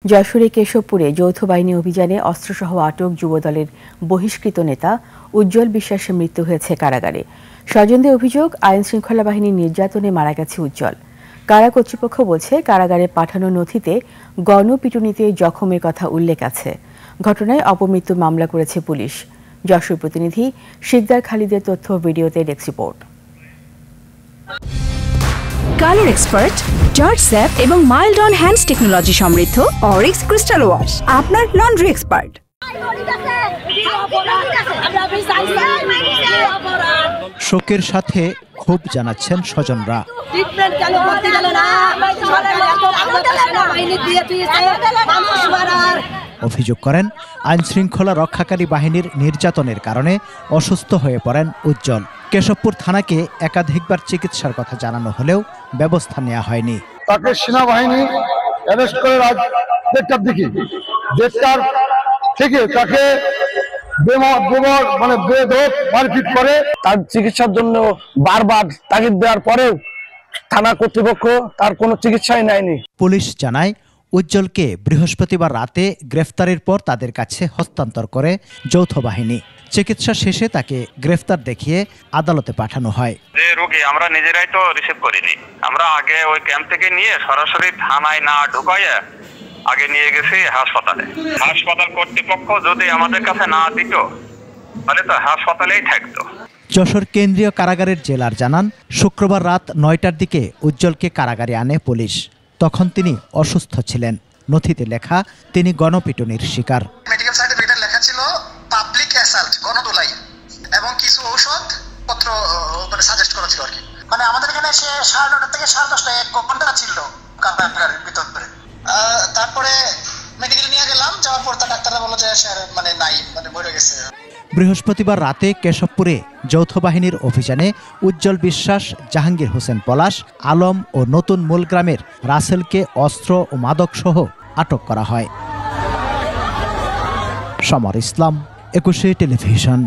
যশোরে কেশবপুরে যৌথ বাহিনী অভিযানে অস্ত্রসহ আটক যুবদলের বহিষ্কৃত নেতা উজ্জ্বল বিশ্বাসের মৃত্যু হয়েছে কারাগারে। স্বজনদের অভিযোগ, আইনশৃঙ্খলা বাহিনীর নির্যাতনে মারা গেছে উজ্জ্বল। কারা কর্তৃপক্ষ বলছে, কারাগারে পাঠানো নথিতে গণপিটুনিতে জখমের কথা উল্লেখ আছে। ঘটনায় অপমৃত্যুর মামলা করেছে পুলিশ। যশোর প্রতিনিধি শিকদার খালিদের তথ্য ভিডিওতে desk report. Colour expert, George sap এবং মাইল্ড অন হ্যান্ডস টেকনোলজি সমৃদ্ধ অরিক্স ক্রিস্টাল ওয়াশ আপনার লন্ড্রি এক্সপার্ট। শোকের সাথে ক্ষোভ জানাচ্ছেন স্বজনরা। অভিযোগ করেন, আইনশৃঙ্খলা রক্ষাকারী বাহিনীর নির্যাতনের কারণে অসুস্থ হয়ে পড়েন উজ্জ্বল। কেশবপুর থানাকে একাধিকবার চিকিৎসার কথা জানানো হলেও ব্যবস্থা নেওয়া হয়নি। তাকে সেনাবাহিনী অ্যারেস্ট করে রাত 1টার দিকে, 1টার থেকে তাকে বেধড়ক মারপিট করে। তার চিকিৎসার জন্য বারবার তাগিদ দেওয়ার পরেও থানা কর্তৃপক্ষ তার কোনো চিকিৎসাই নেয়নি। পুলিশ জানায়, উজ্জ্বলকে বৃহস্পতিবার রাতে গ্রেফতারের পর তাদের কাছে হস্তান্তর করে যৌথ বাহিনী। চিকিৎসা শেষে তাকে গ্রেফতার দেখিয়ে আদালতে পাঠানো হয়। যে রোগী আমরা নিজেরাই তো রিসিভ করিনি, আমরা আগে ওই ক্যাম্প থেকে নিয়ে সরাসরি থানায় না ঢুকাইয়া আগে নিয়ে গেছি হাসপাতালে। হাসপাতাল কর্তৃপক্ষ যদি আমাদের কাছে না দিত তাহলে তো হাসপাতালেই থাকতো। যশোর কেন্দ্রীয় কারাগারের জেলার জানান, শুক্রবার রাত 9টার দিকে উজ্জ্বলকে কারাগারে আনে পুলিশ। তখন তিনি অসুস্থ ছিলেন। নথিতে লেখা, তিনি গণপিটুনির শিকার। মেডিকেল সার্টিফিকেটে লেখা ছিল পাবলিক অ্যাসাল্ট, গণধোলাই, এবং কিছু ঔষধ পত্র সাজেস্ট করা ছিল আর কি। আমাদের এখানে সে 9:30 থেকে 10:30 1 ঘন্টা ছিল কারাগারের ভিতরে। তারপরে মেডিকেল নিয়ে গেলাম, যাওয়ার পর তার ডাক্তাররা বলল যে নাই, মরে গেছে। বৃহস্পতিবার রাতে কেশবপুরে যৌথ বাহিনীর অভিযানে উজ্জ্বল বিশ্বাস, জাহাঙ্গীর হোসেন পলাশ, আলম ও নতুন মূলগ্রামের রাসেলকে অস্ত্র ও মাদকসহ আটক করা হয়। সমর ইসলাম, 21 টেলিভিশন।